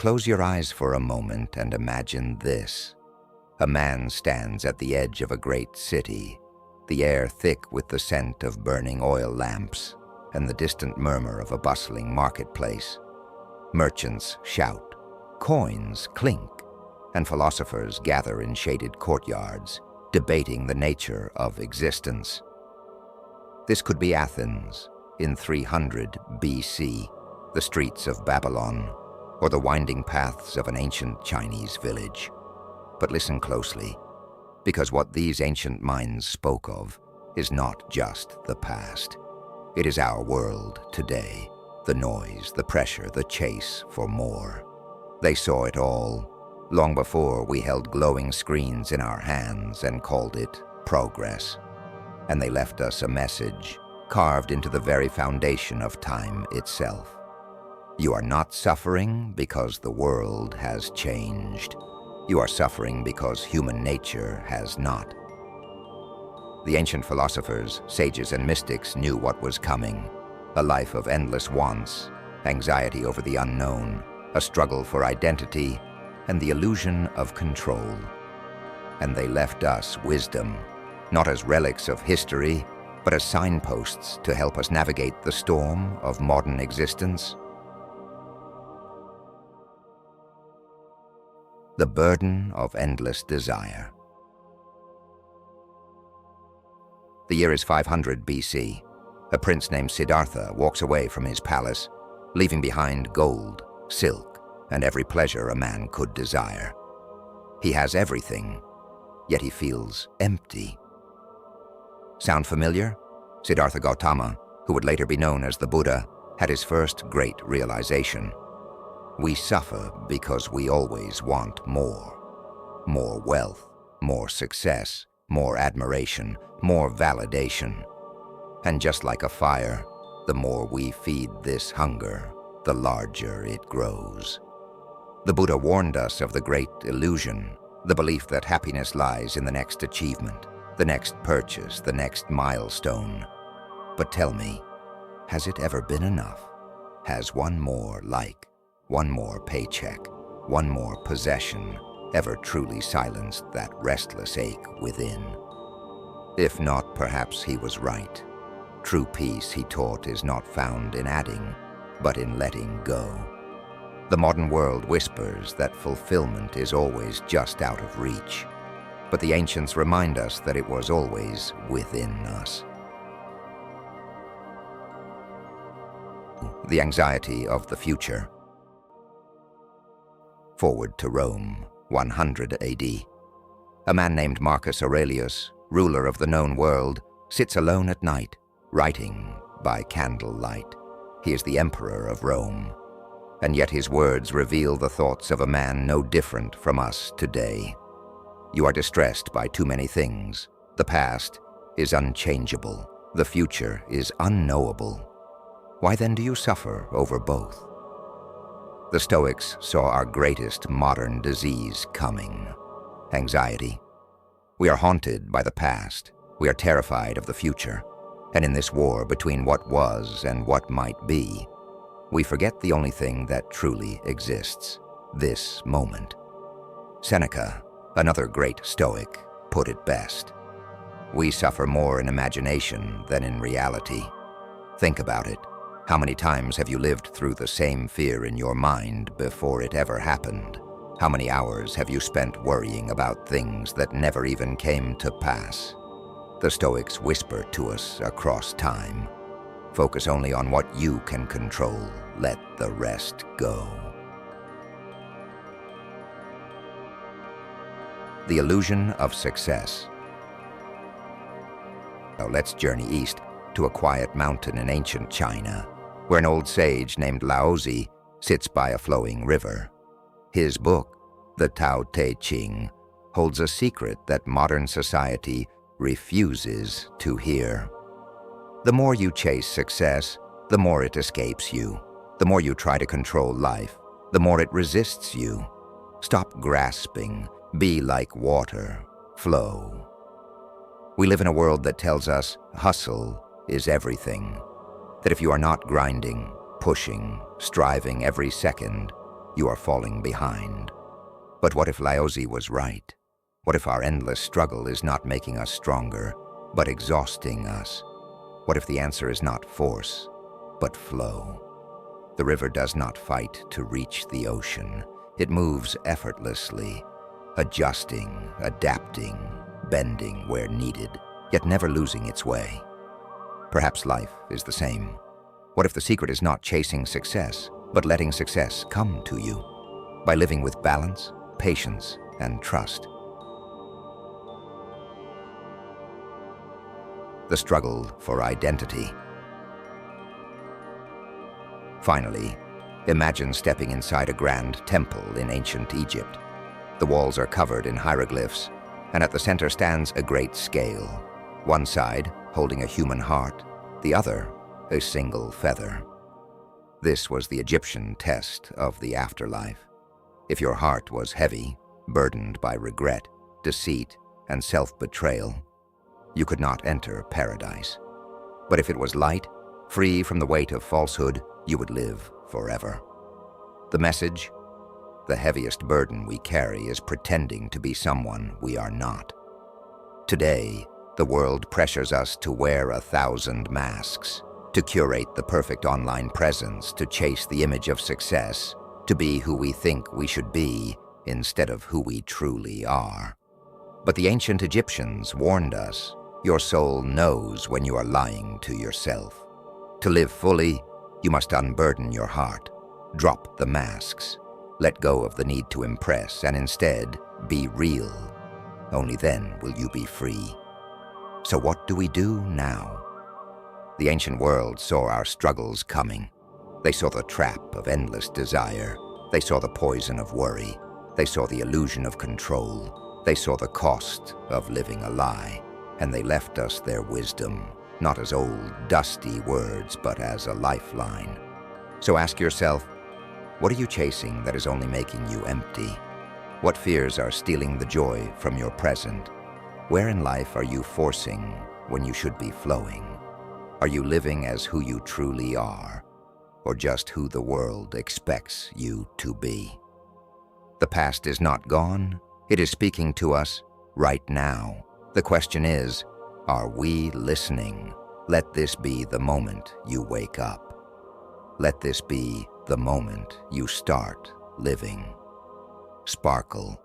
Close your eyes for a moment and imagine this. A man stands at the edge of a great city, the air thick with the scent of burning oil lamps and the distant murmur of a bustling marketplace. Merchants shout, coins clink, and philosophers gather in shaded courtyards, debating the nature of existence. This could be Athens in 300 BC, the streets of Babylon, or the winding paths of an ancient Chinese village. But listen closely, because what these ancient minds spoke of is not just the past. It is our world today, the noise, the pressure, the chase for more. They saw it all, long before we held glowing screens in our hands and called it progress. And they left us a message carved into the very foundation of time itself. You are not suffering because the world has changed. You are suffering because human nature has not. The ancient philosophers, sages, and mystics knew what was coming: a life of endless wants, anxiety over the unknown, a struggle for identity, and the illusion of control. And they left us wisdom, not as relics of history, but as signposts to help us navigate the storm of modern existence. The burden of endless desire. The year is 500 BC. A prince named Siddhartha walks away from his palace, leaving behind gold, silk, and every pleasure a man could desire. He has everything, yet he feels empty. Sound familiar? Siddhartha Gautama, who would later be known as the Buddha, had his first great realization. We suffer because we always want more. More wealth, more success, more admiration, more validation. And just like a fire, the more we feed this hunger, the larger it grows. The Buddha warned us of the great illusion, the belief that happiness lies in the next achievement, the next purchase, the next milestone. But tell me, has it ever been enough? Has one more like, one more paycheck, one more possession ever truly silenced that restless ache within? If not, perhaps he was right. True peace, he taught, is not found in adding, but in letting go. The modern world whispers that fulfillment is always just out of reach, but the ancients remind us that it was always within us. The anxiety of the future. Forward to Rome, 100 AD. A man named Marcus Aurelius, ruler of the known world, sits alone at night, writing by candlelight. He is the emperor of Rome, and yet his words reveal the thoughts of a man no different from us today. You are distressed by too many things. The past is unchangeable. The future is unknowable. Why then do you suffer over both? The Stoics saw our greatest modern disease coming: anxiety. We are haunted by the past. We are terrified of the future. And in this war between what was and what might be, we forget the only thing that truly exists: this moment. Seneca, another great Stoic, put it best: we suffer more in imagination than in reality. Think about it. How many times have you lived through the same fear in your mind before it ever happened? How many hours have you spent worrying about things that never even came to pass? The Stoics whisper to us across time: focus only on what you can control, let the rest go. The illusion of success. Now let's journey east to a quiet mountain in ancient China, where an old sage named Laozi sits by a flowing river. His book, the Tao Te Ching, holds a secret that modern society refuses to hear. The more you chase success, the more it escapes you. The more you try to control life, the more it resists you. Stop grasping. Be like water. Flow. We live in a world that tells us hustle is everything. That if you are not grinding, pushing, striving every second, you are falling behind. But what if Laozi was right? What if our endless struggle is not making us stronger, but exhausting us? What if the answer is not force, but flow? The river does not fight to reach the ocean. It moves effortlessly, adjusting, adapting, bending where needed, yet never losing its way. Perhaps life is the same. What if the secret is not chasing success, but letting success come to you, by living with balance, patience, and trust? The struggle for identity. Finally, imagine stepping inside a grand temple in ancient Egypt. The walls are covered in hieroglyphs, and at the center stands a great scale. One side holding a human heart, the other a single feather. This was the Egyptian test of the afterlife. If your heart was heavy, burdened by regret, deceit, and self-betrayal, you could not enter paradise. But if it was light, free from the weight of falsehood, you would live forever. The message: the heaviest burden we carry is pretending to be someone we are not. Today, the world pressures us to wear 1,000 masks, to curate the perfect online presence, to chase the image of success, to be who we think we should be instead of who we truly are. But the ancient Egyptians warned us, your soul knows when you are lying to yourself. To live fully, you must unburden your heart, drop the masks, let go of the need to impress, and instead be real. Only then will you be free. So what do we do now? The ancient world saw our struggles coming. They saw the trap of endless desire. They saw the poison of worry. They saw the illusion of control. They saw the cost of living a lie. And they left us their wisdom, not as old, dusty words, but as a lifeline. So ask yourself, what are you chasing that is only making you empty? What fears are stealing the joy from your present? Where in life are you forcing when you should be flowing? Are you living as who you truly are, or just who the world expects you to be? The past is not gone. It is speaking to us right now. The question is, are we listening? Let this be the moment you wake up. Let this be the moment you start living. Sparkle,